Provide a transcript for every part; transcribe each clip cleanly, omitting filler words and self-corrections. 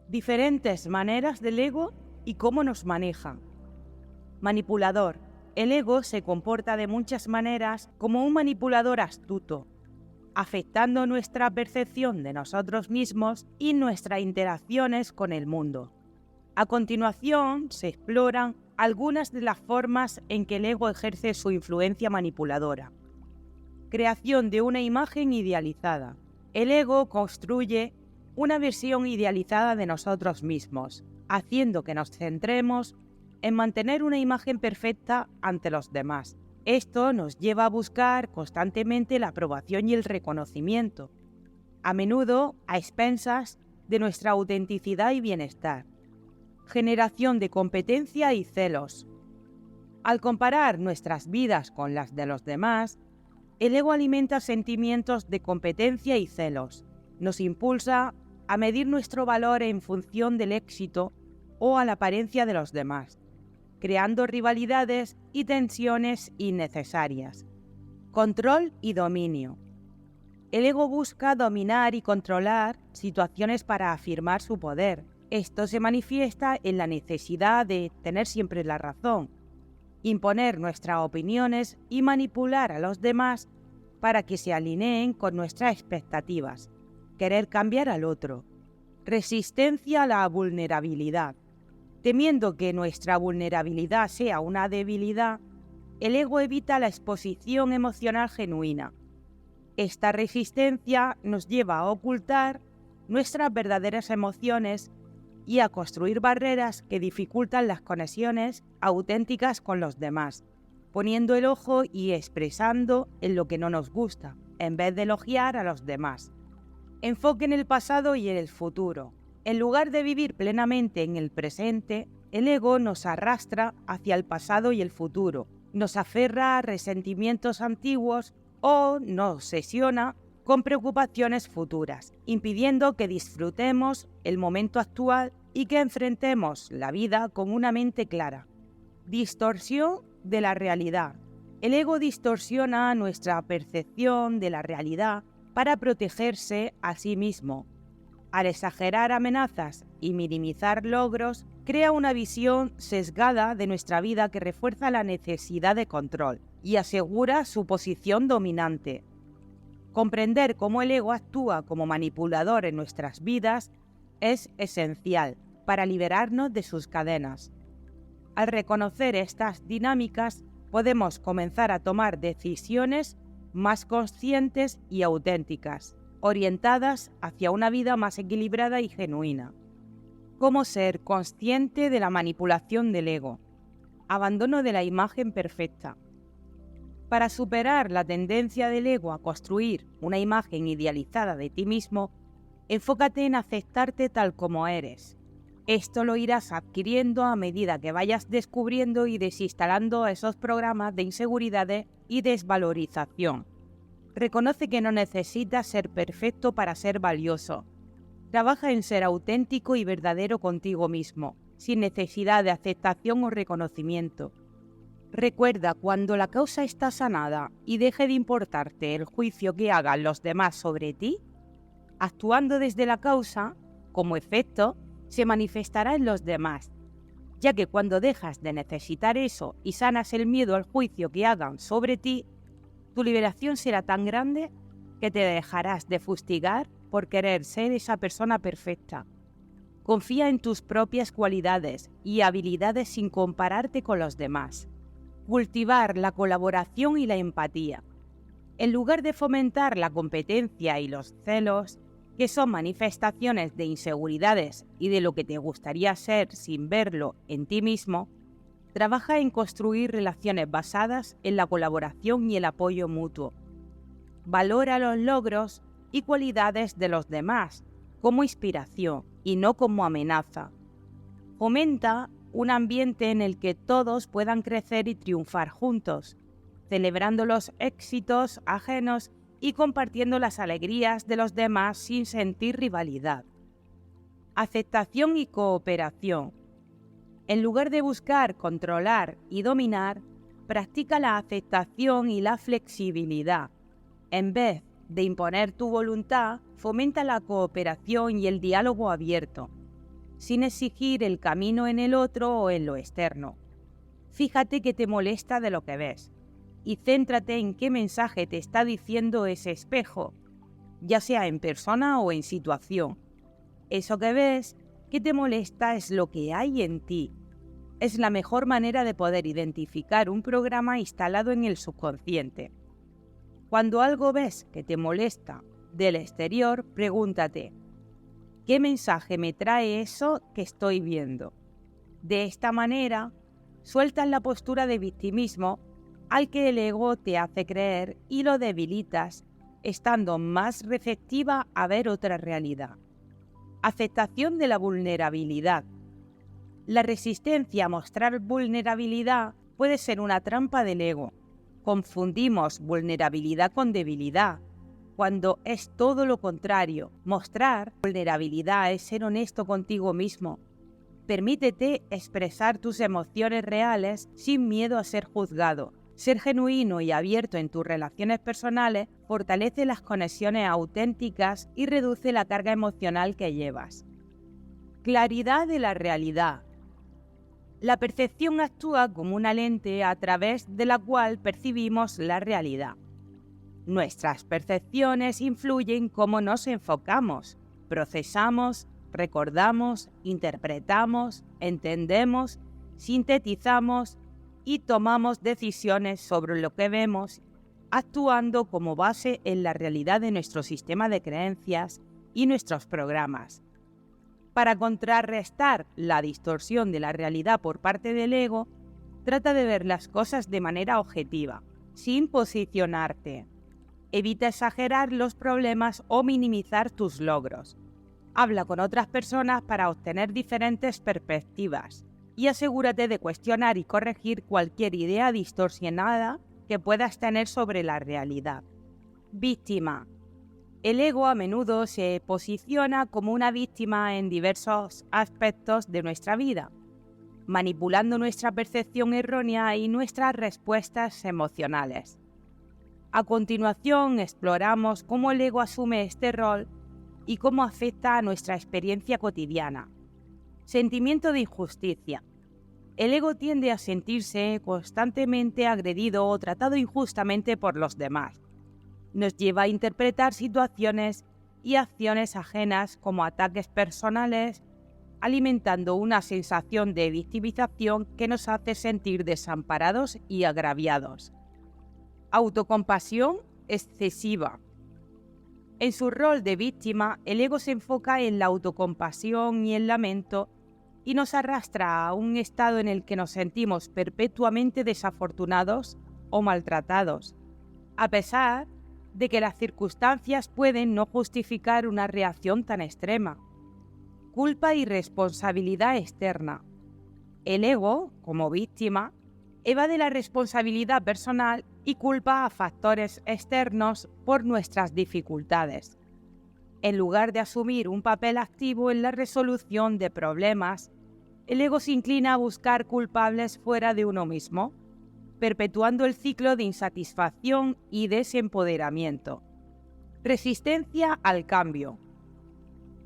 Diferentes maneras del ego y cómo nos manejan. Manipulador. El ego se comporta de muchas maneras como un manipulador astuto, afectando nuestra percepción de nosotros mismos y nuestras interacciones con el mundo. A continuación, se exploran algunas de las formas en que el ego ejerce su influencia manipuladora. Creación de una imagen idealizada. El ego construye una versión idealizada de nosotros mismos, haciendo que nos centremos en mantener una imagen perfecta ante los demás. Esto nos lleva a buscar constantemente la aprobación y el reconocimiento, a menudo a expensas de nuestra autenticidad y bienestar. Generación de competencia y celos. Al comparar nuestras vidas con las de los demás, el ego alimenta sentimientos de competencia y celos. Nos impulsa a medir nuestro valor en función del éxito o a la apariencia de los demás, creando rivalidades y tensiones innecesarias. Control y dominio. El ego busca dominar y controlar situaciones para afirmar su poder. Esto se manifiesta en la necesidad de tener siempre la razón, imponer nuestras opiniones y manipular a los demás para que se alineen con nuestras expectativas, querer cambiar al otro. Resistencia a la vulnerabilidad. Temiendo que nuestra vulnerabilidad sea una debilidad, el ego evita la exposición emocional genuina. Esta resistencia nos lleva a ocultar nuestras verdaderas emociones y a construir barreras que dificultan las conexiones auténticas con los demás, poniendo el ojo y expresando en lo que no nos gusta, en vez de elogiar a los demás. Enfoque en el pasado y en el futuro. En lugar de vivir plenamente en el presente, el ego nos arrastra hacia el pasado y el futuro, nos aferra a resentimientos antiguos o nos obsesiona con preocupaciones futuras, impidiendo que disfrutemos el momento actual y que enfrentemos la vida con una mente clara. Distorsión de la realidad. El ego distorsiona nuestra percepción de la realidad para protegerse a sí mismo. Al exagerar amenazas y minimizar logros, crea una visión sesgada de nuestra vida que refuerza la necesidad de control y asegura su posición dominante. Comprender cómo el ego actúa como manipulador en nuestras vidas es esencial para liberarnos de sus cadenas. Al reconocer estas dinámicas, podemos comenzar a tomar decisiones más conscientes y auténticas, orientadas hacia una vida más equilibrada y genuina. ¿Cómo ser consciente de la manipulación del ego? Abandono de la imagen perfecta. Para superar la tendencia del ego a construir una imagen idealizada de ti mismo, enfócate en aceptarte tal como eres. Esto lo irás adquiriendo a medida que vayas descubriendo y desinstalando esos programas de inseguridades y desvalorización. Reconoce que no necesitas ser perfecto para ser valioso. Trabaja en ser auténtico y verdadero contigo mismo, sin necesidad de aceptación o reconocimiento. Recuerda, cuando la causa está sanada y deje de importarte el juicio que hagan los demás sobre ti, actuando desde la causa, como efecto, se manifestará en los demás, ya que cuando dejas de necesitar eso y sanas el miedo al juicio que hagan sobre ti, tu liberación será tan grande que te dejarás de fustigar por querer ser esa persona perfecta. Confía en tus propias cualidades y habilidades sin compararte con los demás. Cultivar la colaboración y la empatía. En lugar de fomentar la competencia y los celos, que son manifestaciones de inseguridades y de lo que te gustaría ser sin verlo en ti mismo, trabaja en construir relaciones basadas en la colaboración y el apoyo mutuo. Valora los logros y cualidades de los demás como inspiración y no como amenaza. Fomenta un ambiente en el que todos puedan crecer y triunfar juntos, celebrando los éxitos ajenos y compartiendo las alegrías de los demás sin sentir rivalidad. Aceptación y cooperación. En lugar de buscar controlar y dominar, practica la aceptación y la flexibilidad. En vez de imponer tu voluntad, fomenta la cooperación y el diálogo abierto. sin exigir el camino en el otro o en lo externo. Fíjate qué te molesta de lo que ves y céntrate en qué mensaje te está diciendo ese espejo, ya sea en persona o en situación. Eso que ves, que te molesta, es lo que hay en ti. Es la mejor manera de poder identificar un programa instalado en el subconsciente. Cuando algo ves que te molesta del exterior, pregúntate, ¿qué mensaje me trae eso que estoy viendo? De esta manera, sueltas la postura de victimismo al que el ego te hace creer y lo debilitas, estando más receptiva a ver otra realidad. Aceptación de la vulnerabilidad. La resistencia a mostrar vulnerabilidad puede ser una trampa del ego. Confundimos vulnerabilidad con debilidad, cuando es todo lo contrario. Mostrar vulnerabilidad es ser honesto contigo mismo. Permítete expresar tus emociones reales sin miedo a ser juzgado. Ser genuino y abierto en tus relaciones personales fortalece las conexiones auténticas y reduce la carga emocional que llevas. Claridad de la realidad. La percepción actúa como una lente a través de la cual percibimos la realidad. Nuestras percepciones influyen cómo nos enfocamos, procesamos, recordamos, interpretamos, entendemos, sintetizamos y tomamos decisiones sobre lo que vemos, actuando como base en la realidad de nuestro sistema de creencias y nuestros programas. Para contrarrestar la distorsión de la realidad por parte del ego, trata de ver las cosas de manera objetiva, sin posicionarte. Evita exagerar los problemas o minimizar tus logros. Habla con otras personas para obtener diferentes perspectivas y asegúrate de cuestionar y corregir cualquier idea distorsionada que puedas tener sobre la realidad. Víctima. El ego a menudo se posiciona como una víctima en diversos aspectos de nuestra vida, manipulando nuestra percepción errónea y nuestras respuestas emocionales. A continuación, exploramos cómo el ego asume este rol y cómo afecta a nuestra experiencia cotidiana. Sentimiento de injusticia. El ego tiende a sentirse constantemente agredido o tratado injustamente por los demás. Nos lleva a interpretar situaciones y acciones ajenas como ataques personales, alimentando una sensación de victimización que nos hace sentir desamparados y agraviados. Autocompasión excesiva. En su rol de víctima, el ego se enfoca en la autocompasión y el lamento y nos arrastra a un estado en el que nos sentimos perpetuamente desafortunados o maltratados, a pesar de que las circunstancias pueden no justificar una reacción tan extrema. Culpa y responsabilidad externa. El ego, como víctima, evade la responsabilidad personal y culpa a factores externos por nuestras dificultades. En lugar de asumir un papel activo en la resolución de problemas, el ego se inclina a buscar culpables fuera de uno mismo, perpetuando el ciclo de insatisfacción y desempoderamiento. Resistencia al cambio.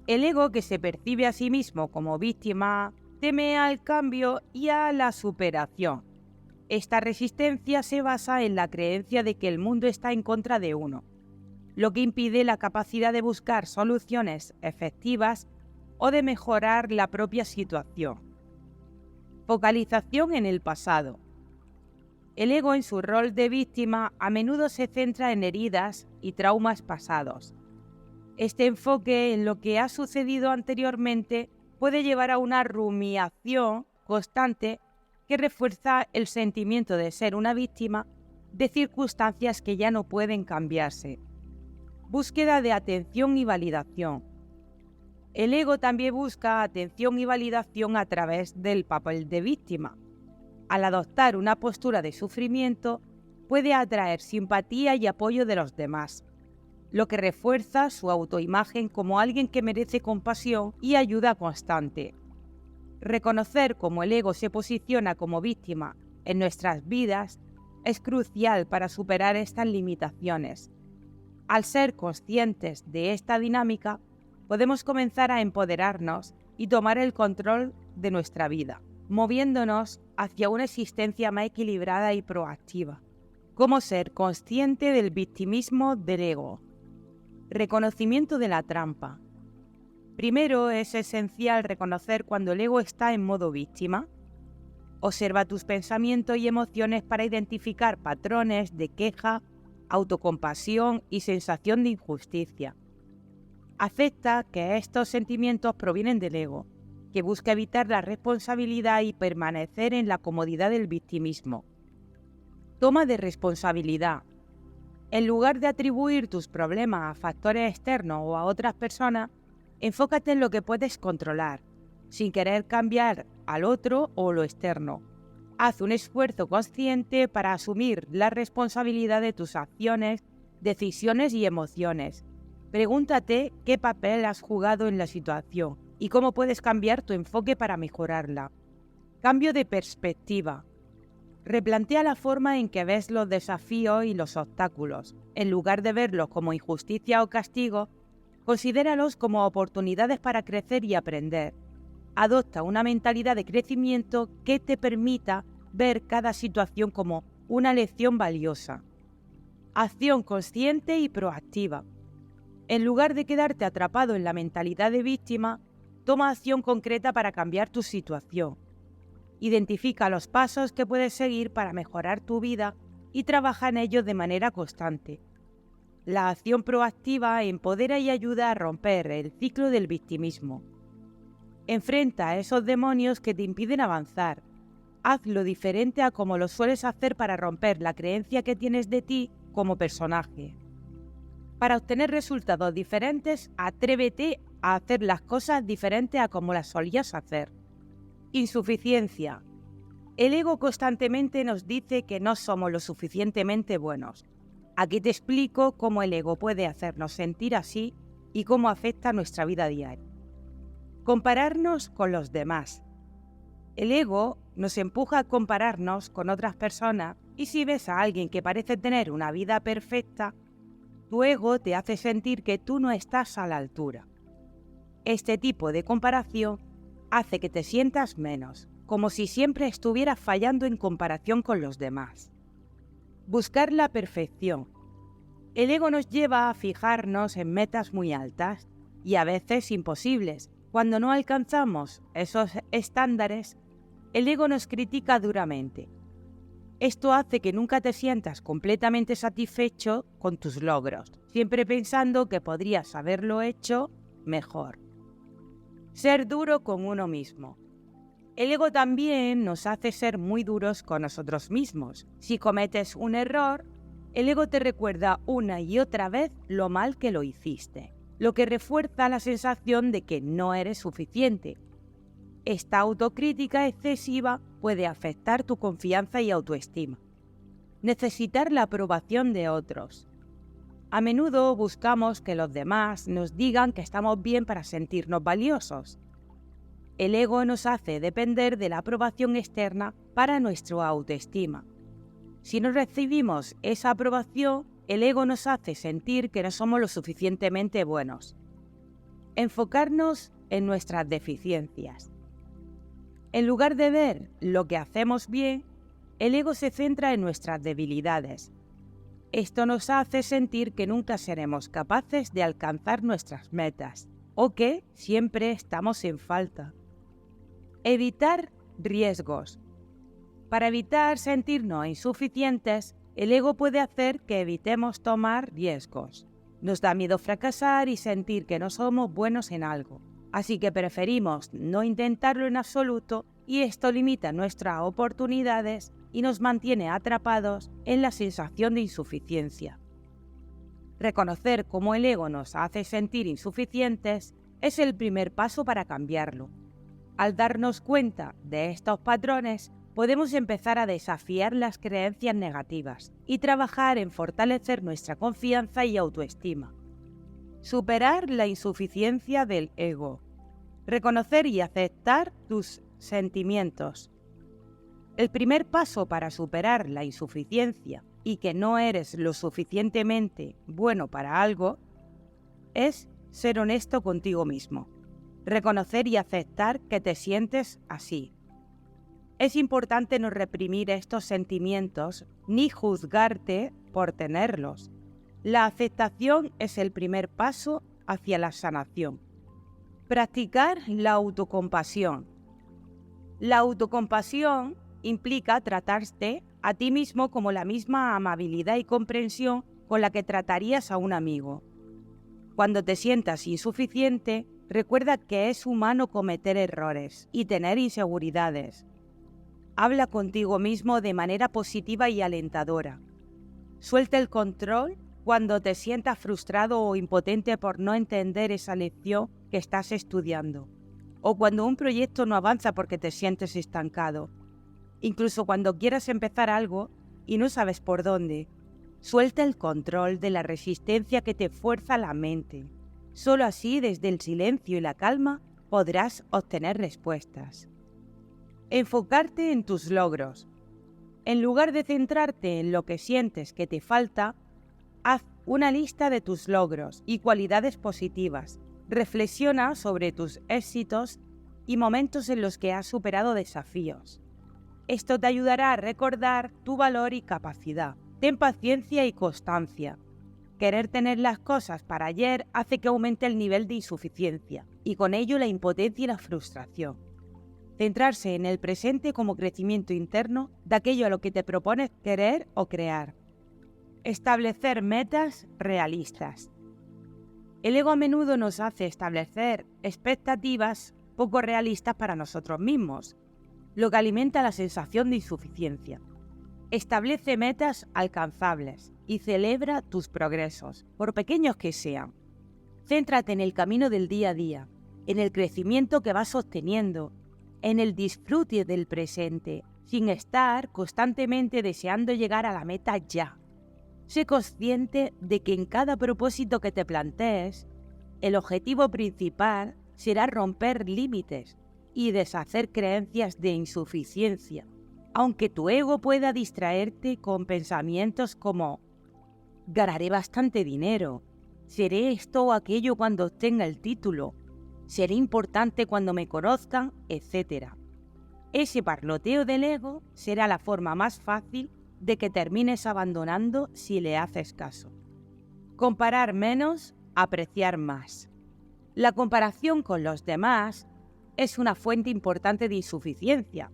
El ego, que se percibe a sí mismo como víctima, teme al cambio y a la superación. Esta resistencia se basa en la creencia de que el mundo está en contra de uno, lo que impide la capacidad de buscar soluciones efectivas o de mejorar la propia situación. Focalización en el pasado. El ego, en su rol de víctima, a menudo se centra en heridas y traumas pasados. Este enfoque en lo que ha sucedido anteriormente puede llevar a una rumiación constante que refuerza el sentimiento de ser una víctima de circunstancias que ya no pueden cambiarse. Búsqueda de atención y validación. El ego también busca atención y validación a través del papel de víctima. Al adoptar una postura de sufrimiento, puede atraer simpatía y apoyo de los demás, lo que refuerza su autoimagen como alguien que merece compasión y ayuda constante. Reconocer cómo el ego se posiciona como víctima en nuestras vidas es crucial para superar estas limitaciones. Al ser conscientes de esta dinámica, podemos comenzar a empoderarnos y tomar el control de nuestra vida, moviéndonos hacia una existencia más equilibrada y proactiva. ¿Cómo ser consciente del victimismo del ego? Reconocimiento de la trampa. Primero, es esencial reconocer cuando el ego está en modo víctima. Observa tus pensamientos y emociones para identificar patrones de queja, autocompasión y sensación de injusticia. Acepta que estos sentimientos provienen del ego, que busca evitar la responsabilidad y permanecer en la comodidad del victimismo. Toma de responsabilidad. En lugar de atribuir tus problemas a factores externos o a otras personas, enfócate en lo que puedes controlar, sin querer cambiar al otro o lo externo. Haz un esfuerzo consciente para asumir la responsabilidad de tus acciones, decisiones y emociones. Pregúntate qué papel has jugado en la situación y cómo puedes cambiar tu enfoque para mejorarla. Cambio de perspectiva. Replantea la forma en que ves los desafíos y los obstáculos. En lugar de verlos como injusticia o castigo, considéralos como oportunidades para crecer y aprender. Adopta una mentalidad de crecimiento que te permita ver cada situación como una lección valiosa. Acción consciente y proactiva. En lugar de quedarte atrapado en la mentalidad de víctima, toma acción concreta para cambiar tu situación. Identifica los pasos que puedes seguir para mejorar tu vida y trabaja en ellos de manera constante. La acción proactiva empodera y ayuda a romper el ciclo del victimismo. Enfrenta a esos demonios que te impiden avanzar. Hazlo diferente a como lo sueles hacer para romper la creencia que tienes de ti como personaje. Para obtener resultados diferentes, atrévete a hacer las cosas diferentes a como las solías hacer. Insuficiencia. El ego constantemente nos dice que no somos lo suficientemente buenos. Aquí te explico cómo el ego puede hacernos sentir así y cómo afecta nuestra vida diaria. Compararnos con los demás. El ego nos empuja a compararnos con otras personas y si ves a alguien que parece tener una vida perfecta, tu ego te hace sentir que tú no estás a la altura. Este tipo de comparación hace que te sientas menos, como si siempre estuvieras fallando en comparación con los demás. Buscar la perfección. El ego nos lleva a fijarnos en metas muy altas y a veces imposibles. Cuando no alcanzamos esos estándares, el ego nos critica duramente. Esto hace que nunca te sientas completamente satisfecho con tus logros, siempre pensando que podrías haberlo hecho mejor. Ser duro con uno mismo. El ego también nos hace ser muy duros con nosotros mismos. Si cometes un error, el ego te recuerda una y otra vez lo mal que lo hiciste, lo que refuerza la sensación de que no eres suficiente. Esta autocrítica excesiva puede afectar tu confianza y autoestima. Necesitar la aprobación de otros. A menudo buscamos que los demás nos digan que estamos bien para sentirnos valiosos. El ego nos hace depender de la aprobación externa para nuestra autoestima. Si no recibimos esa aprobación, el ego nos hace sentir que no somos lo suficientemente buenos. Enfocarnos en nuestras deficiencias. En lugar de ver lo que hacemos bien, el ego se centra en nuestras debilidades. Esto nos hace sentir que nunca seremos capaces de alcanzar nuestras metas o que siempre estamos en falta. Evitar riesgos. Para evitar sentirnos insuficientes, el ego puede hacer que evitemos tomar riesgos. Nos da miedo fracasar y sentir que no somos buenos en algo. Así que preferimos no intentarlo en absoluto y esto limita nuestras oportunidades y nos mantiene atrapados en la sensación de insuficiencia. Reconocer cómo el ego nos hace sentir insuficientes es el primer paso para cambiarlo. Al darnos cuenta de estos patrones, podemos empezar a desafiar las creencias negativas y trabajar en fortalecer nuestra confianza y autoestima. Superar la insuficiencia del ego. Reconocer y aceptar tus sentimientos. El primer paso para superar la insuficiencia y que no eres lo suficientemente bueno para algo es ser honesto contigo mismo. Reconocer y aceptar que te sientes así. Es importante no reprimir estos sentimientos ni juzgarte por tenerlos. La aceptación es el primer paso hacia la sanación. Practicar la autocompasión. La autocompasión implica tratarte a ti mismo como la misma amabilidad y comprensión con la que tratarías a un amigo. Cuando te sientas insuficiente, recuerda que es humano cometer errores y tener inseguridades. Habla contigo mismo de manera positiva y alentadora. Suelta el control cuando te sientas frustrado o impotente por no entender esa lección que estás estudiando, o cuando un proyecto no avanza porque te sientes estancado. Incluso cuando quieras empezar algo y no sabes por dónde, suelta el control de la resistencia que te fuerza la mente. Solo así, desde el silencio y la calma, podrás obtener respuestas. Enfocarte en tus logros. En lugar de centrarte en lo que sientes que te falta, haz una lista de tus logros y cualidades positivas. Reflexiona sobre tus éxitos y momentos en los que has superado desafíos. Esto te ayudará a recordar tu valor y capacidad. Ten paciencia y constancia. Querer tener las cosas para ayer hace que aumente el nivel de insuficiencia y con ello la impotencia y la frustración. Centrarse en el presente como crecimiento interno de aquello a lo que te propones querer o crear. Establecer metas realistas. El ego a menudo nos hace establecer expectativas poco realistas para nosotros mismos, lo que alimenta la sensación de insuficiencia. Establece metas alcanzables y celebra tus progresos, por pequeños que sean. Céntrate en el camino del día a día, en el crecimiento que vas sosteniendo, en el disfrute del presente, sin estar constantemente deseando llegar a la meta ya. Sé consciente de que en cada propósito que te plantees, el objetivo principal será romper límites y deshacer creencias de insuficiencia, aunque tu ego pueda distraerte con pensamientos como «ganaré bastante dinero», «seré esto o aquello cuando obtenga el título», «seré importante cuando me conozcan», etc. Ese parloteo del ego será la forma más fácil de que termines abandonando si le haces caso. Comparar menos, apreciar más. La comparación con los demás es una fuente importante de insuficiencia.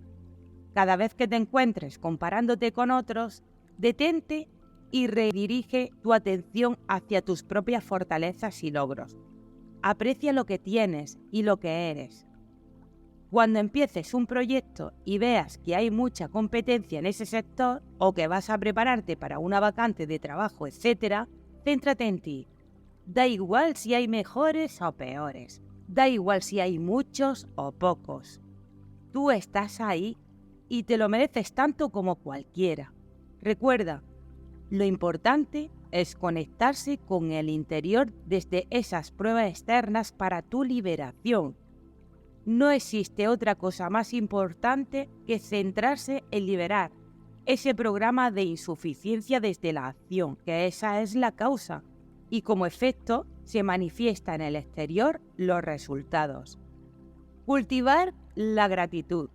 Cada vez que te encuentres comparándote con otros, detente y redirige tu atención hacia tus propias fortalezas y logros. Aprecia lo que tienes y lo que eres. Cuando empieces un proyecto y veas que hay mucha competencia en ese sector o que vas a prepararte para una vacante de trabajo, etc., céntrate en ti. Da igual si hay mejores o peores. Da igual si hay muchos o pocos. Tú estás ahí y te lo mereces tanto como cualquiera. Recuerda, lo importante es conectarse con el interior desde esas pruebas externas para tu liberación. No existe otra cosa más importante que centrarse en liberar ese programa de insuficiencia desde la acción, que esa es la causa, y como efecto se manifiesta en el exterior los resultados. Cultivar la gratitud.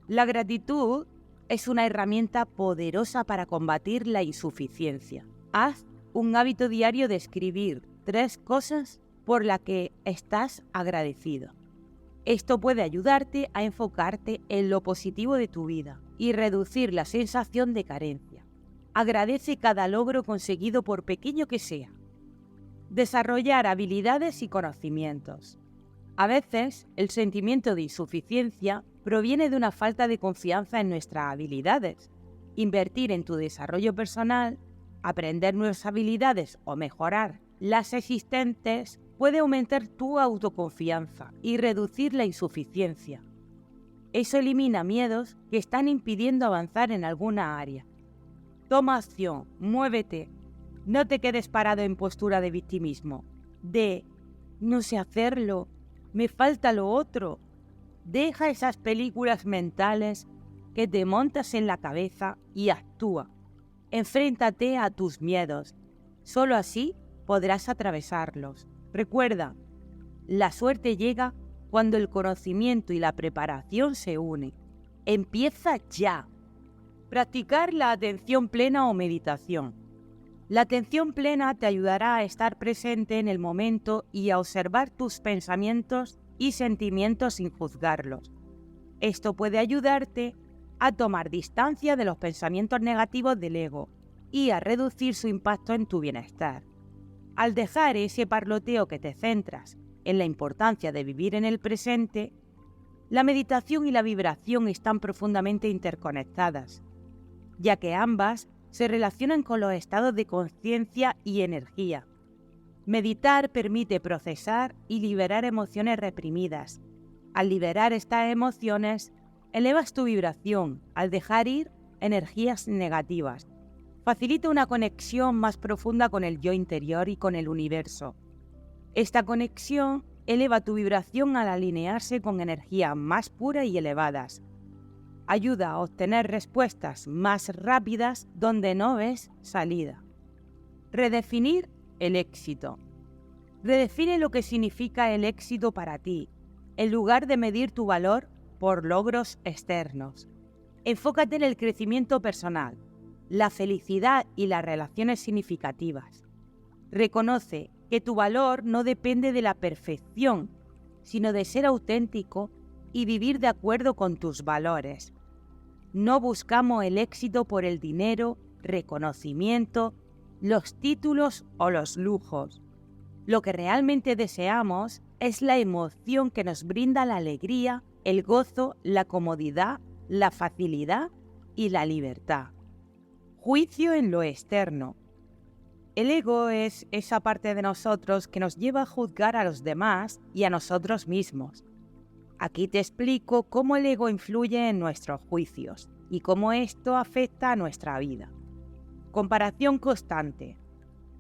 La gratitud es una herramienta poderosa para combatir la insuficiencia. Haz un hábito diario de escribir 3 cosas por las que estás agradecido. Esto puede ayudarte a enfocarte en lo positivo de tu vida y reducir la sensación de carencia. Agradece cada logro conseguido por pequeño que sea. Desarrollar habilidades y conocimientos. A veces, el sentimiento de insuficiencia proviene de una falta de confianza en nuestras habilidades. Invertir en tu desarrollo personal, aprender nuevas habilidades o mejorar las existentes puede aumentar tu autoconfianza y reducir la insuficiencia. Eso elimina miedos que están impidiendo avanzar en alguna área. Toma acción, muévete. No te quedes parado en postura de victimismo. No sé hacerlo, me falta lo otro. Deja esas películas mentales que te montas en la cabeza y actúa. Enfréntate a tus miedos. Solo así podrás atravesarlos. Recuerda, la suerte llega cuando el conocimiento y la preparación se unen. Empieza ya. Practicar la atención plena o meditación. La atención plena te ayudará a estar presente en el momento y a observar tus pensamientos y sentimientos sin juzgarlos. Esto puede ayudarte a tomar distancia de los pensamientos negativos del ego y a reducir su impacto en tu bienestar. Al dejar ese parloteo que te centras en la importancia de vivir en el presente, la meditación y la vibración están profundamente interconectadas, ya que ambas se relacionan con los estados de conciencia y energía. Meditar permite procesar y liberar emociones reprimidas. Al liberar estas emociones, elevas tu vibración al dejar ir energías negativas. Facilita una conexión más profunda con el yo interior y con el universo. Esta conexión eleva tu vibración al alinearse con energías más puras y elevadas. Ayuda a obtener respuestas más rápidas donde no ves salida. Redefinir el éxito. Redefine lo que significa el éxito para ti, en lugar de medir tu valor por logros externos. Enfócate en el crecimiento personal, la felicidad y las relaciones significativas. Reconoce que tu valor no depende de la perfección, sino de ser auténtico y vivir de acuerdo con tus valores. No buscamos el éxito por el dinero, reconocimiento, los títulos o los lujos. Lo que realmente deseamos es la emoción que nos brinda la alegría, el gozo, la comodidad, la facilidad y la libertad. Juicio en lo externo. El ego es esa parte de nosotros que nos lleva a juzgar a los demás y a nosotros mismos. Aquí te explico cómo el ego influye en nuestros juicios y cómo esto afecta a nuestra vida. Comparación constante.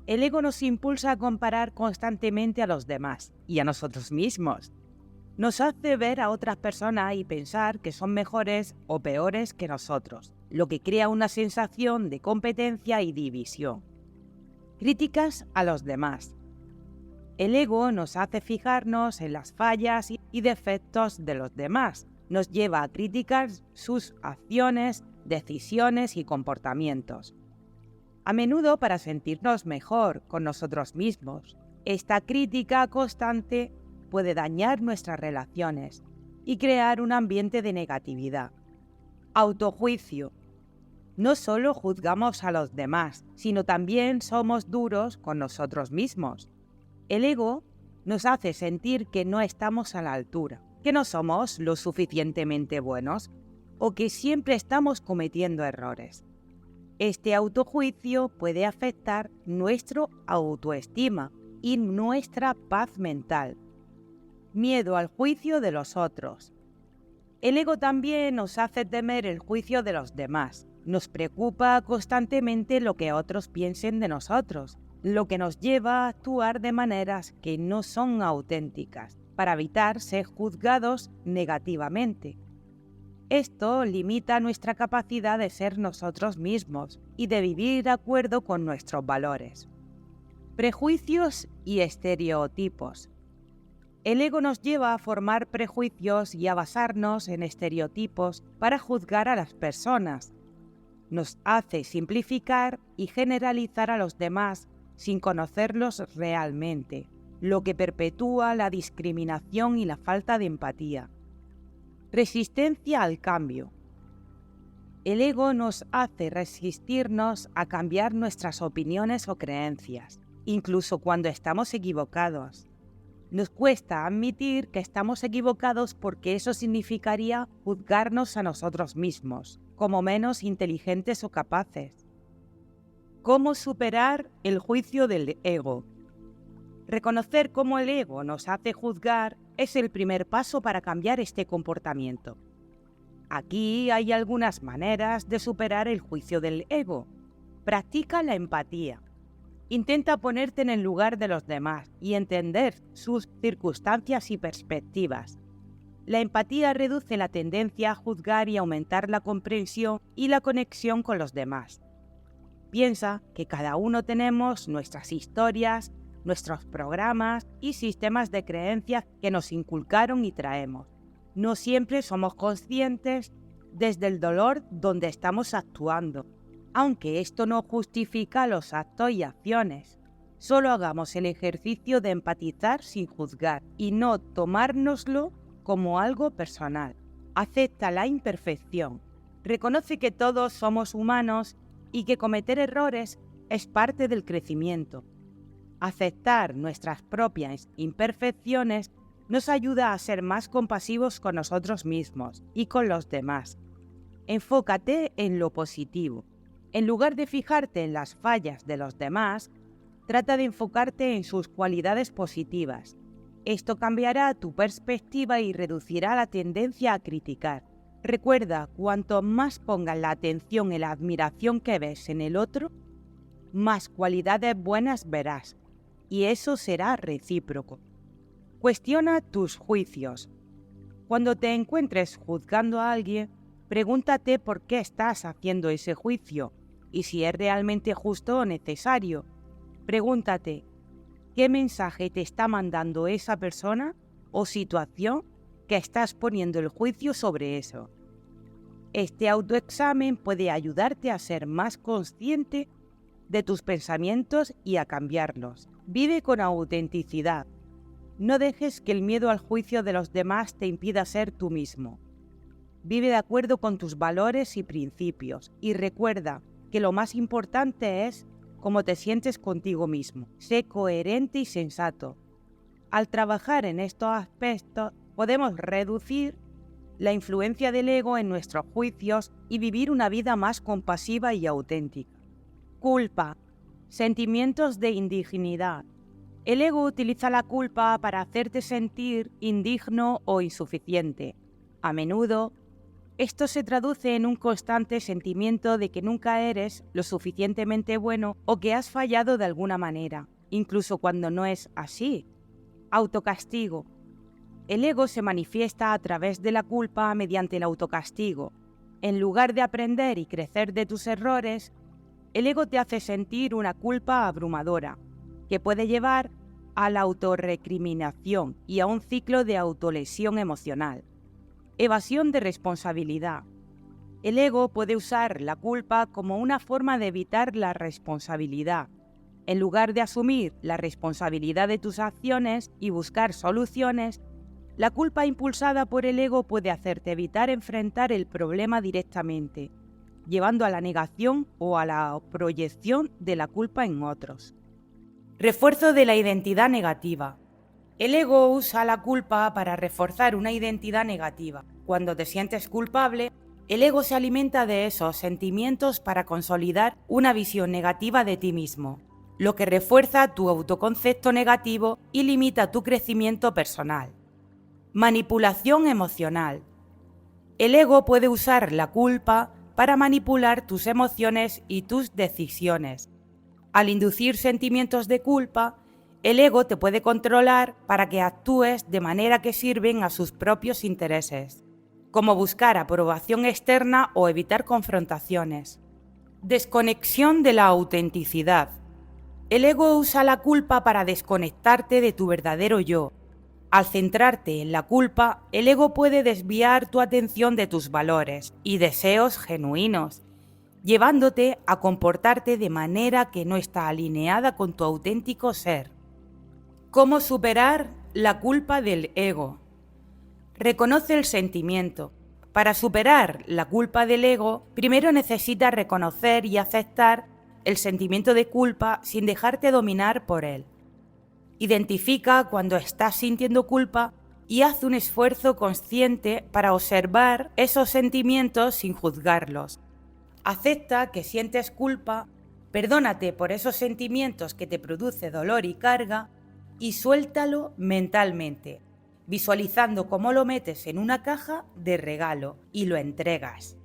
El ego nos impulsa a comparar constantemente a los demás y a nosotros mismos. Nos hace ver a otras personas y pensar que son mejores o peores que nosotros, lo que crea una sensación de competencia y división. Críticas a los demás. El ego nos hace fijarnos en las fallas y defectos de los demás. Nos lleva a criticar sus acciones, decisiones y comportamientos. A menudo para sentirnos mejor con nosotros mismos. Esta crítica constante puede dañar nuestras relaciones y crear un ambiente de negatividad. Autojuicio. No solo juzgamos a los demás, sino también somos duros con nosotros mismos. El ego nos hace sentir que no estamos a la altura, que no somos lo suficientemente buenos o que siempre estamos cometiendo errores. Este autojuicio puede afectar nuestra autoestima y nuestra paz mental. Miedo al juicio de los otros. El ego también nos hace temer el juicio de los demás. Nos preocupa constantemente lo que otros piensen de nosotros, lo que nos lleva a actuar de maneras que no son auténticas, para evitar ser juzgados negativamente. Esto limita nuestra capacidad de ser nosotros mismos y de vivir de acuerdo con nuestros valores. Prejuicios y estereotipos. El ego nos lleva a formar prejuicios y a basarnos en estereotipos para juzgar a las personas. Nos hace simplificar y generalizar a los demás sin conocerlos realmente, lo que perpetúa la discriminación y la falta de empatía. Resistencia al cambio. El ego nos hace resistirnos a cambiar nuestras opiniones o creencias, incluso cuando estamos equivocados. Nos cuesta admitir que estamos equivocados porque eso significaría juzgarnos a nosotros mismos como menos inteligentes o capaces. ¿Cómo superar el juicio del ego? Reconocer cómo el ego nos hace juzgar es el primer paso para cambiar este comportamiento. Aquí hay algunas maneras de superar el juicio del ego. Practica la empatía. Intenta ponerte en el lugar de los demás y entender sus circunstancias y perspectivas. La empatía reduce la tendencia a juzgar y aumentar la comprensión y la conexión con los demás. Piensa que cada uno tenemos nuestras historias, nuestros programas y sistemas de creencias que nos inculcaron y traemos. No siempre somos conscientes desde el dolor donde estamos actuando, aunque esto no justifica los actos y acciones. Solo hagamos el ejercicio de empatizar sin juzgar y no tomárnoslo como algo personal. Acepta la imperfección. Reconoce que todos somos humanos y que cometer errores es parte del crecimiento. Aceptar nuestras propias imperfecciones nos ayuda a ser más compasivos con nosotros mismos y con los demás. Enfócate en lo positivo. En lugar de fijarte en las fallas de los demás, trata de enfocarte en sus cualidades positivas. Esto cambiará tu perspectiva y reducirá la tendencia a criticar. Recuerda, cuanto más pongas la atención en la admiración que ves en el otro, más cualidades buenas verás, y eso será recíproco. Cuestiona tus juicios. Cuando te encuentres juzgando a alguien, pregúntate por qué estás haciendo ese juicio y si es realmente justo o necesario. Pregúntate, ¿qué mensaje te está mandando esa persona o situación que estás poniendo el juicio sobre eso? Este autoexamen puede ayudarte a ser más consciente de tus pensamientos y a cambiarlos. Vive con autenticidad. No dejes que el miedo al juicio de los demás te impida ser tú mismo. Vive de acuerdo con tus valores y principios y recuerda que lo más importante es cómo te sientes contigo mismo. Sé coherente y sensato. Al trabajar en estos aspectos, podemos reducir la influencia del ego en nuestros juicios y vivir una vida más compasiva y auténtica. Culpa. Sentimientos de indignidad. El ego utiliza la culpa para hacerte sentir indigno o insuficiente. A menudo, esto se traduce en un constante sentimiento de que nunca eres lo suficientemente bueno o que has fallado de alguna manera, incluso cuando no es así. Autocastigo. El ego se manifiesta a través de la culpa mediante el autocastigo. En lugar de aprender y crecer de tus errores, el ego te hace sentir una culpa abrumadora, que puede llevar a la autorrecriminación y a un ciclo de autolesión emocional. Evasión de responsabilidad. El ego puede usar la culpa como una forma de evitar la responsabilidad. En lugar de asumir la responsabilidad de tus acciones y buscar soluciones, la culpa impulsada por el ego puede hacerte evitar enfrentar el problema directamente, llevando a la negación o a la proyección de la culpa en otros. Refuerzo de la identidad negativa. El ego usa la culpa para reforzar una identidad negativa. Cuando te sientes culpable, el ego se alimenta de esos sentimientos para consolidar una visión negativa de ti mismo, lo que refuerza tu autoconcepto negativo y limita tu crecimiento personal. Manipulación emocional. El ego puede usar la culpa para manipular tus emociones y tus decisiones. Al inducir sentimientos de culpa, el ego te puede controlar para que actúes de manera que sirven a sus propios intereses, como buscar aprobación externa o evitar confrontaciones. Desconexión de la autenticidad. El ego usa la culpa para desconectarte de tu verdadero yo. Al centrarte en la culpa, el ego puede desviar tu atención de tus valores y deseos genuinos, llevándote a comportarte de manera que no está alineada con tu auténtico ser. ¿Cómo superar la culpa del ego? Reconoce el sentimiento. Para superar la culpa del ego, primero necesitas reconocer y aceptar el sentimiento de culpa sin dejarte dominar por él. Identifica cuando estás sintiendo culpa y haz un esfuerzo consciente para observar esos sentimientos sin juzgarlos. Acepta que sientes culpa, perdónate por esos sentimientos que te produce dolor y carga y suéltalo mentalmente, visualizando cómo lo metes en una caja de regalo y lo entregas,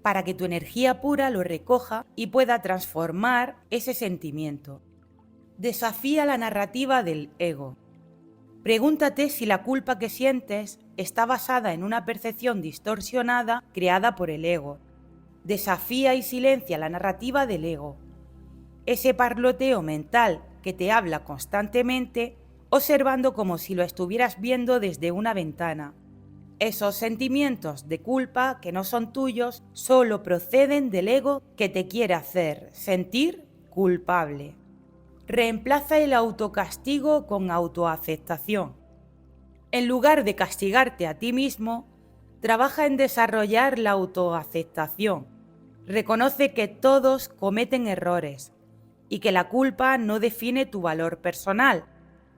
para que tu energía pura lo recoja y pueda transformar ese sentimiento. Desafía la narrativa del ego. Pregúntate si la culpa que sientes está basada en una percepción distorsionada creada por el ego. Desafía y silencia la narrativa del ego. Ese parloteo mental que te habla constantemente, observando como si lo estuvieras viendo desde una ventana. Esos sentimientos de culpa que no son tuyos solo proceden del ego que te quiere hacer sentir culpable. Reemplaza el autocastigo con autoaceptación. En lugar de castigarte a ti mismo, trabaja en desarrollar la autoaceptación. Reconoce que todos cometen errores y que la culpa no define tu valor personal.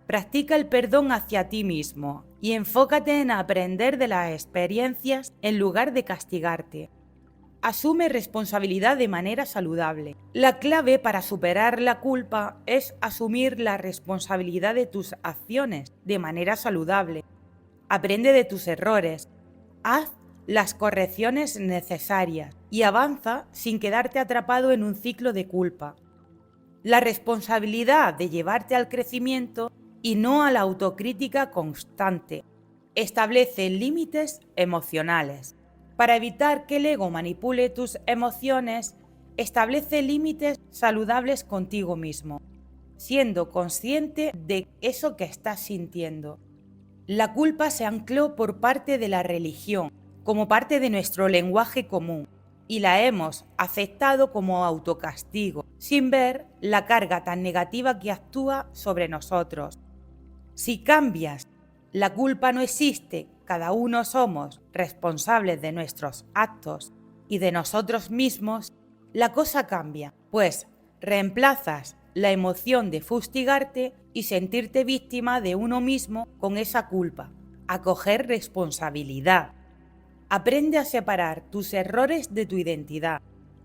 Practica el perdón hacia ti mismo y enfócate en aprender de las experiencias en lugar de castigarte. Asume responsabilidad de manera saludable. La clave para superar la culpa es asumir la responsabilidad de tus acciones de manera saludable. Aprende de tus errores. Haz las correcciones necesarias y avanza sin quedarte atrapado en un ciclo de culpa. La responsabilidad de llevarte al crecimiento y no a la autocrítica constante. Establece límites emocionales. Para evitar que el ego manipule tus emociones, establece límites saludables contigo mismo, siendo consciente de eso que estás sintiendo. La culpa se ancló por parte de la religión, como parte de nuestro lenguaje común, y la hemos aceptado como autocastigo, sin ver la carga tan negativa que actúa sobre nosotros. Si cambias, la culpa no existe, cada uno somos responsables de nuestros actos y de nosotros mismos, la cosa cambia, pues reemplazas la emoción de fustigarte y sentirte víctima de uno mismo con esa culpa, a coger responsabilidad. Aprende a separar tus errores de tu identidad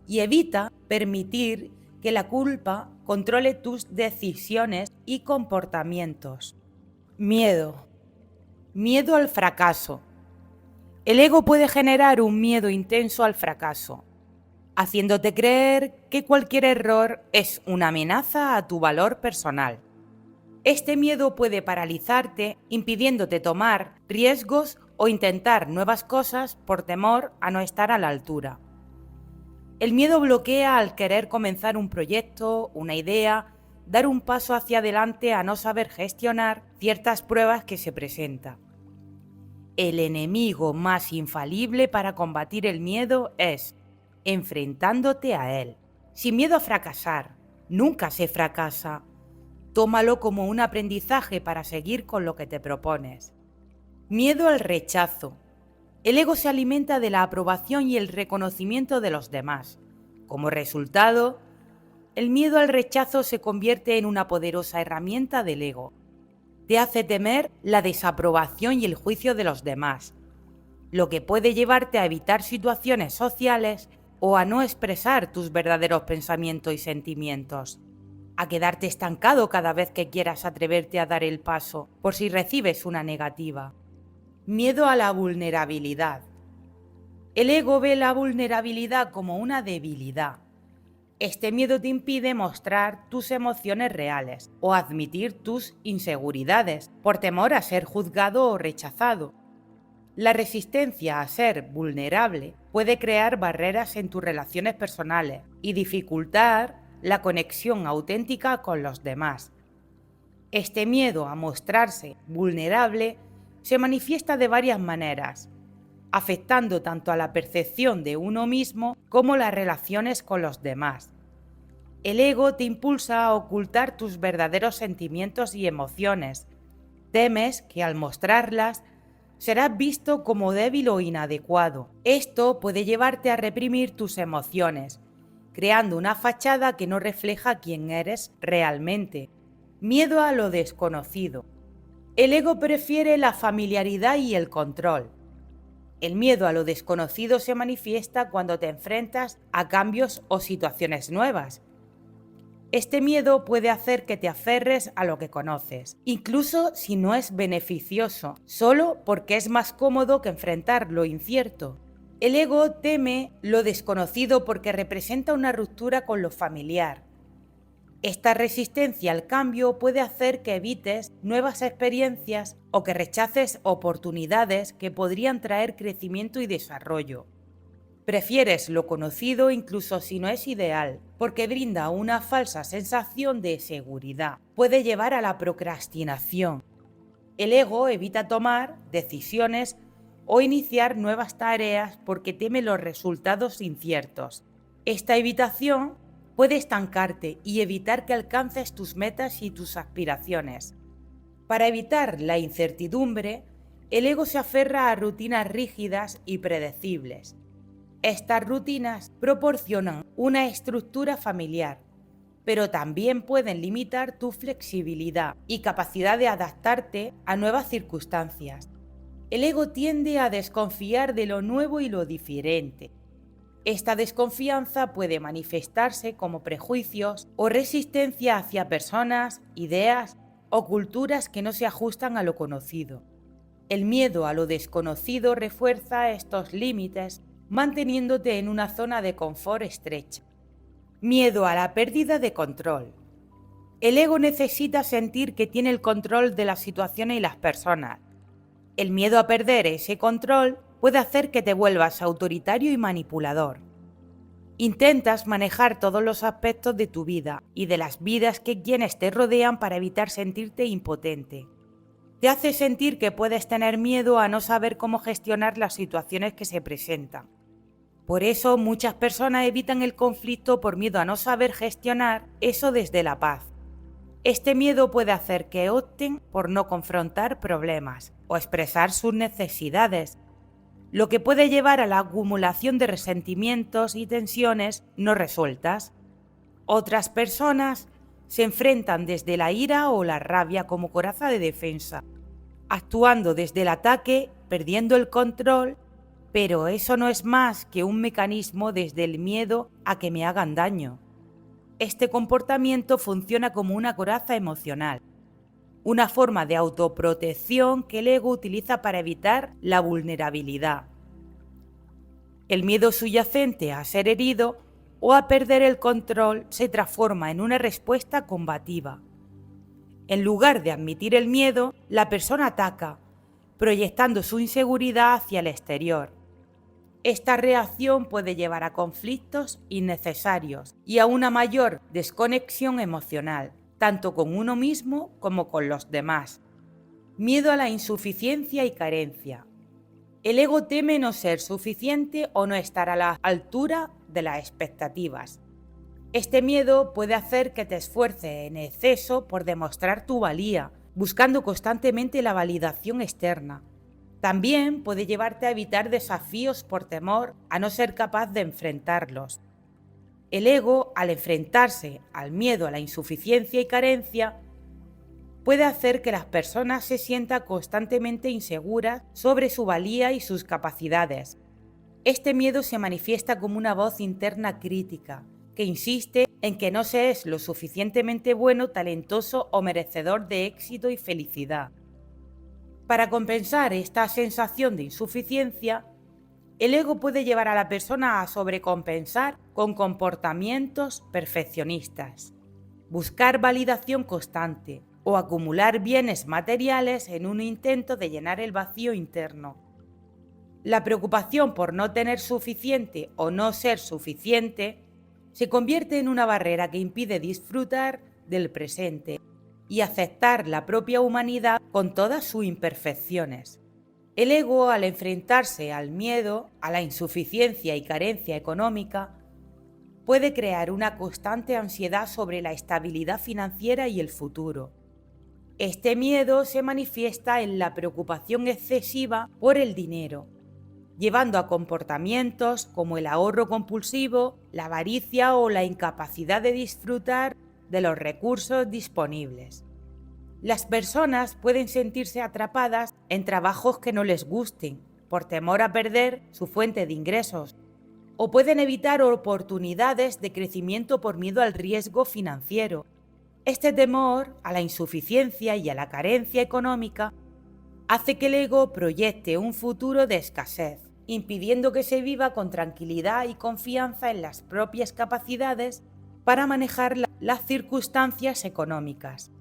y evita permitir que la culpa controle tus decisiones y comportamientos. Miedo. Miedo al fracaso. El ego puede generar un miedo intenso al fracaso, haciéndote creer que cualquier error es una amenaza a tu valor personal. Este miedo puede paralizarte, impidiéndote tomar riesgos o intentar nuevas cosas por temor a no estar a la altura. El miedo bloquea al querer comenzar un proyecto, una idea, dar un paso hacia adelante a no saber gestionar ciertas pruebas que se presentan. El enemigo más infalible para combatir el miedo es enfrentándote a él. Sin miedo a fracasar, nunca se fracasa. Tómalo como un aprendizaje para seguir con lo que te propones. Miedo al rechazo. El ego se alimenta de la aprobación y el reconocimiento de los demás. Como resultado, el miedo al rechazo se convierte en una poderosa herramienta del ego. Te hace temer la desaprobación y el juicio de los demás, lo que puede llevarte a evitar situaciones sociales o a no expresar tus verdaderos pensamientos y sentimientos, a quedarte estancado cada vez que quieras atreverte a dar el paso por si recibes una negativa. Miedo a la vulnerabilidad. El ego ve la vulnerabilidad como una debilidad. Este miedo te impide mostrar tus emociones reales o admitir tus inseguridades por temor a ser juzgado o rechazado. La resistencia a ser vulnerable puede crear barreras en tus relaciones personales y dificultar la conexión auténtica con los demás. Este miedo a mostrarse vulnerable se manifiesta de varias maneras, afectando tanto a la percepción de uno mismo como las relaciones con los demás. El ego te impulsa a ocultar tus verdaderos sentimientos y emociones. Temes que al mostrarlas serás visto como débil o inadecuado. Esto puede llevarte a reprimir tus emociones, creando una fachada que no refleja quién eres realmente. Miedo a lo desconocido. El ego prefiere la familiaridad y el control. El miedo a lo desconocido se manifiesta cuando te enfrentas a cambios o situaciones nuevas. Este miedo puede hacer que te aferres a lo que conoces, incluso si no es beneficioso, solo porque es más cómodo que enfrentar lo incierto. El ego teme lo desconocido porque representa una ruptura con lo familiar. Esta resistencia al cambio puede hacer que evites nuevas experiencias o que rechaces oportunidades que podrían traer crecimiento y desarrollo. Prefieres lo conocido incluso si no es ideal, porque brinda una falsa sensación de seguridad. Puede llevar a la procrastinación. El ego evita tomar decisiones o iniciar nuevas tareas porque teme los resultados inciertos. Esta evitación puede estancarte y evitar que alcances tus metas y tus aspiraciones. Para evitar la incertidumbre, el ego se aferra a rutinas rígidas y predecibles. Estas rutinas proporcionan una estructura familiar, pero también pueden limitar tu flexibilidad y capacidad de adaptarte a nuevas circunstancias. El ego tiende a desconfiar de lo nuevo y lo diferente. Esta desconfianza puede manifestarse como prejuicios o resistencia hacia personas, ideas o culturas que no se ajustan a lo conocido. El miedo a lo desconocido refuerza estos límites, manteniéndote en una zona de confort estrecha. Miedo a la pérdida de control. El ego necesita sentir que tiene el control de las situaciones y las personas. El miedo a perder ese control puede hacer que te vuelvas autoritario y manipulador. Intentas manejar todos los aspectos de tu vida y de las vidas que quienes te rodean para evitar sentirte impotente. Te hace sentir que puedes tener miedo a no saber cómo gestionar las situaciones que se presentan. Por eso muchas personas evitan el conflicto por miedo a no saber gestionar eso desde la paz. Este miedo puede hacer que opten por no confrontar problemas o expresar sus necesidades, lo que puede llevar a la acumulación de resentimientos y tensiones no resueltas. Otras personas se enfrentan desde la ira o la rabia como coraza de defensa, actuando desde el ataque, perdiendo el control, pero eso no es más que un mecanismo desde el miedo a que me hagan daño. Este comportamiento funciona como una coraza emocional, una forma de autoprotección que el ego utiliza para evitar la vulnerabilidad. El miedo subyacente a ser herido o a perder el control se transforma en una respuesta combativa. En lugar de admitir el miedo, la persona ataca, proyectando su inseguridad hacia el exterior. Esta reacción puede llevar a conflictos innecesarios y a una mayor desconexión emocional, tanto con uno mismo como con los demás. Miedo a la insuficiencia y carencia. El ego teme no ser suficiente o no estar a la altura de las expectativas. Este miedo puede hacer que te esfuerces en exceso por demostrar tu valía, buscando constantemente la validación externa. También puede llevarte a evitar desafíos por temor a no ser capaz de enfrentarlos. El ego, al enfrentarse al miedo a la insuficiencia y carencia, puede hacer que las personas se sientan constantemente inseguras sobre su valía y sus capacidades. Este miedo se manifiesta como una voz interna crítica, que insiste en que no se es lo suficientemente bueno, talentoso o merecedor de éxito y felicidad. Para compensar esta sensación de insuficiencia, el ego puede llevar a la persona a sobrecompensar con comportamientos perfeccionistas, buscar validación constante o acumular bienes materiales en un intento de llenar el vacío interno. La preocupación por no tener suficiente o no ser suficiente se convierte en una barrera que impide disfrutar del presente y aceptar la propia humanidad con todas sus imperfecciones. El ego, al enfrentarse al miedo, a la insuficiencia y carencia económica, puede crear una constante ansiedad sobre la estabilidad financiera y el futuro. Este miedo se manifiesta en la preocupación excesiva por el dinero, llevando a comportamientos como el ahorro compulsivo, la avaricia o la incapacidad de disfrutar de los recursos disponibles. Las personas pueden sentirse atrapadas en trabajos que no les gusten, por temor a perder su fuente de ingresos, o pueden evitar oportunidades de crecimiento por miedo al riesgo financiero. Este temor a la insuficiencia y a la carencia económica hace que el ego proyecte un futuro de escasez, impidiendo que se viva con tranquilidad y confianza en las propias capacidades para manejar las circunstancias económicas.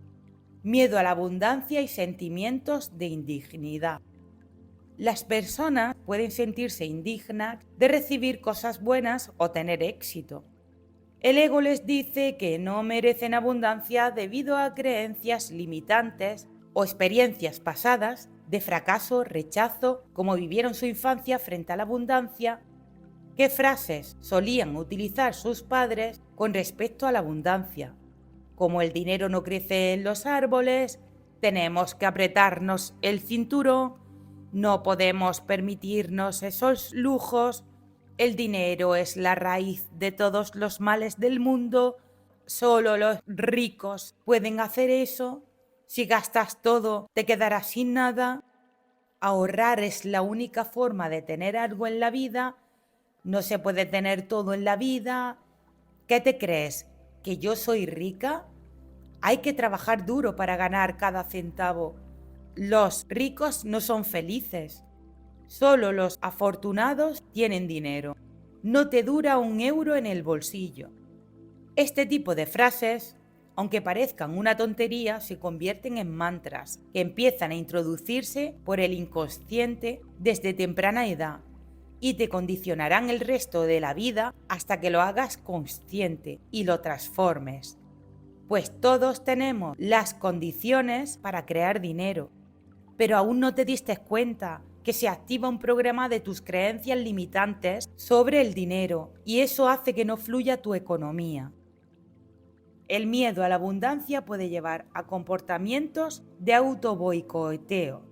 Miedo a la abundancia y sentimientos de indignidad. Las personas pueden sentirse indignas de recibir cosas buenas o tener éxito. El ego les dice que no merecen abundancia debido a creencias limitantes o experiencias pasadas de fracaso, rechazo, cómo vivieron su infancia frente a la abundancia, qué frases solían utilizar sus padres con respecto a la abundancia, como el dinero no crece en los árboles, tenemos que apretarnos el cinturón, no podemos permitirnos esos lujos, el dinero es la raíz de todos los males del mundo, solo los ricos pueden hacer eso, si gastas todo te quedarás sin nada, ahorrar es la única forma de tener algo en la vida, no se puede tener todo en la vida, ¿qué te crees? ¿Que yo soy rica? Hay que trabajar duro para ganar cada centavo. Los ricos no son felices. Solo los afortunados tienen dinero. No te dura un euro en el bolsillo. Este tipo de frases, aunque parezcan una tontería, se convierten en mantras que empiezan a introducirse por el inconsciente desde temprana edad y te condicionarán el resto de la vida hasta que lo hagas consciente y lo transformes. Pues todos tenemos las condiciones para crear dinero, pero aún no te diste cuenta que se activa un programa de tus creencias limitantes sobre el dinero y eso hace que no fluya tu economía. El miedo a la abundancia puede llevar a comportamientos de autoboicoteo.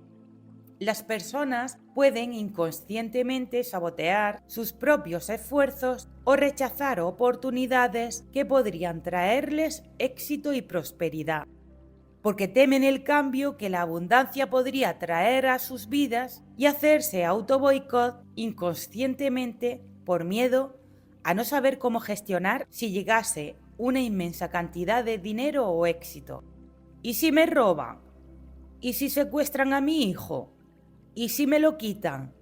Las personas pueden inconscientemente sabotear sus propios esfuerzos o rechazar oportunidades que podrían traerles éxito y prosperidad, porque temen el cambio que la abundancia podría traer a sus vidas y hacerse autoboicot inconscientemente por miedo a no saber cómo gestionar si llegase una inmensa cantidad de dinero o éxito. ¿Y si me roban? ¿Y si secuestran a mi hijo? ¿Y si me lo quitan?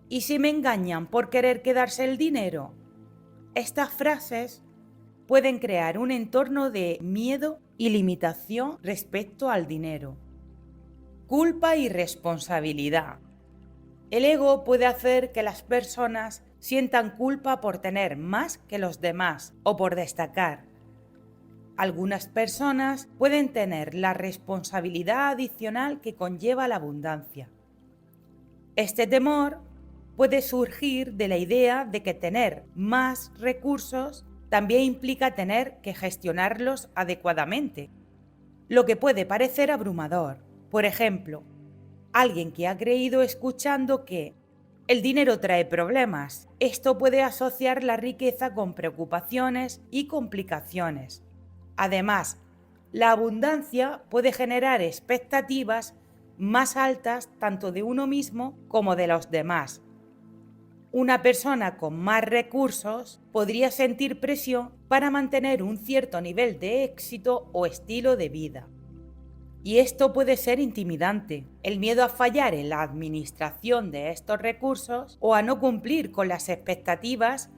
¿Y si me engañan por querer quedarse el dinero? Estas frases pueden crear un entorno de miedo y limitación respecto al dinero. Culpa y responsabilidad. El ego puede hacer que las personas sientan culpa por tener más que los demás o por destacar. Algunas personas pueden tener la responsabilidad adicional que conlleva la abundancia. Este temor puede surgir de la idea de que tener más recursos también implica tener que gestionarlos adecuadamente, lo que puede parecer abrumador. Por ejemplo, alguien que ha creído escuchando que el dinero trae problemas. Esto puede asociar la riqueza con preocupaciones y complicaciones. Además, la abundancia puede generar expectativas más altas tanto de uno mismo como de los demás. Una persona con más recursos podría sentir presión para mantener un cierto nivel de éxito o estilo de vida. Y esto puede ser intimidante. El miedo a fallar en la administración de estos recursos o a no cumplir con las expectativas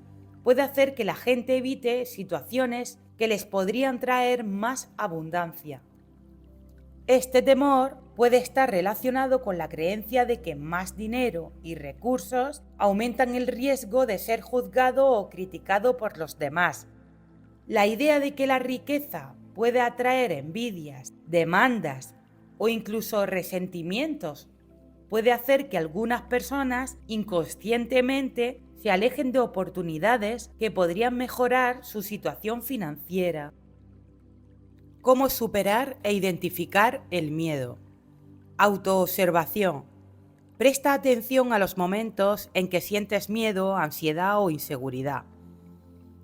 puede hacer que la gente evite situaciones que les podrían traer más abundancia. Este temor puede estar relacionado con la creencia de que más dinero y recursos aumentan el riesgo de ser juzgado o criticado por los demás. La idea de que la riqueza puede atraer envidias, demandas o incluso resentimientos puede hacer que algunas personas inconscientemente se alejen de oportunidades que podrían mejorar su situación financiera. ¿Cómo superar e identificar el miedo? Autoobservación. Presta atención a los momentos en que sientes miedo, ansiedad o inseguridad.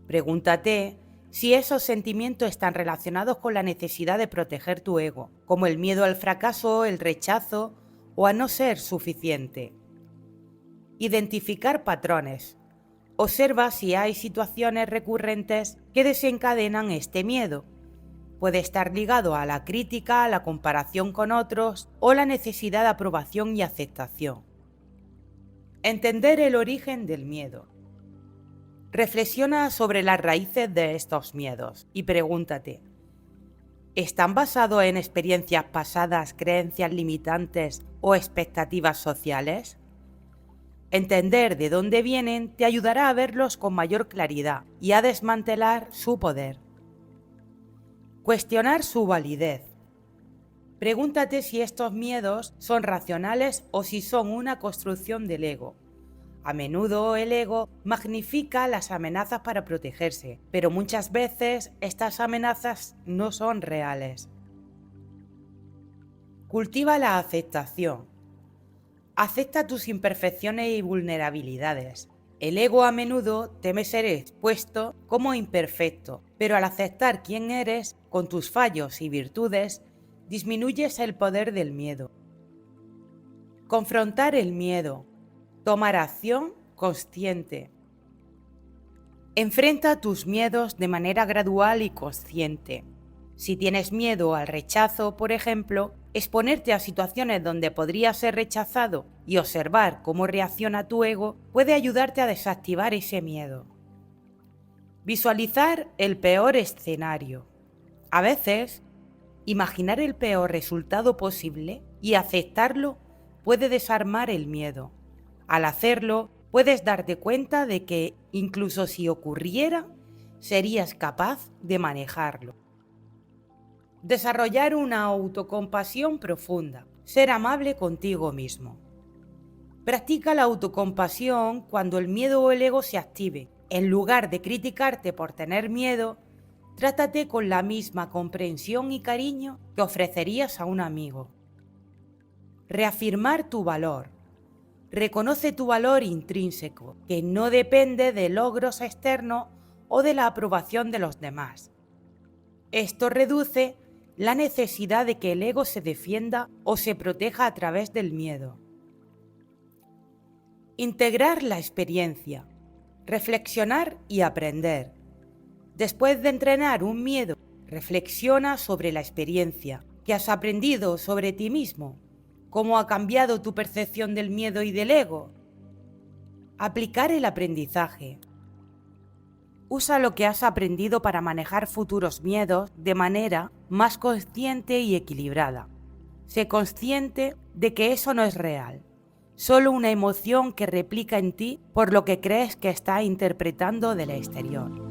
Pregúntate si esos sentimientos están relacionados con la necesidad de proteger tu ego, como el miedo al fracaso, el rechazo o a no ser suficiente. Identificar patrones. Observa si hay situaciones recurrentes que desencadenan este miedo. Puede estar ligado a la crítica, a la comparación con otros o la necesidad de aprobación y aceptación. Entender el origen del miedo. Reflexiona sobre las raíces de estos miedos y pregúntate, ¿están basados en experiencias pasadas, creencias limitantes o expectativas sociales? Entender de dónde vienen te ayudará a verlos con mayor claridad y a desmantelar su poder. Cuestionar su validez. Pregúntate si estos miedos son racionales o si son una construcción del ego. A menudo el ego magnifica las amenazas para protegerse, pero muchas veces estas amenazas no son reales. Cultiva la aceptación. Acepta tus imperfecciones y vulnerabilidades. El ego a menudo teme ser expuesto como imperfecto, pero al aceptar quién eres, con tus fallos y virtudes, disminuyes el poder del miedo. Confrontar el miedo. Tomar acción consciente. Enfrenta tus miedos de manera gradual y consciente. Si tienes miedo al rechazo, por ejemplo, exponerte a situaciones donde podrías ser rechazado y observar cómo reacciona tu ego puede ayudarte a desactivar ese miedo. Visualizar el peor escenario. A veces, imaginar el peor resultado posible y aceptarlo puede desarmar el miedo. Al hacerlo, puedes darte cuenta de que, incluso si ocurriera, serías capaz de manejarlo. Desarrollar una autocompasión profunda. Ser amable contigo mismo. Practica la autocompasión cuando el miedo o el ego se active. En lugar de criticarte por tener miedo, trátate con la misma comprensión y cariño que ofrecerías a un amigo. Reafirmar tu valor. Reconoce tu valor intrínseco, que no depende de logros externos o de la aprobación de los demás. Esto reduce la necesidad de que el ego se defienda o se proteja a través del miedo. Integrar la experiencia. Reflexionar y aprender. Después de entrenar un miedo, reflexiona sobre la experiencia. ¿Qué has aprendido sobre ti mismo? ¿Cómo ha cambiado tu percepción del miedo y del ego? Aplicar el aprendizaje. Usa lo que has aprendido para manejar futuros miedos de manera más consciente y equilibrada. Sé consciente de que eso no es real, solo una emoción que replica en ti por lo que crees que está interpretando del exterior.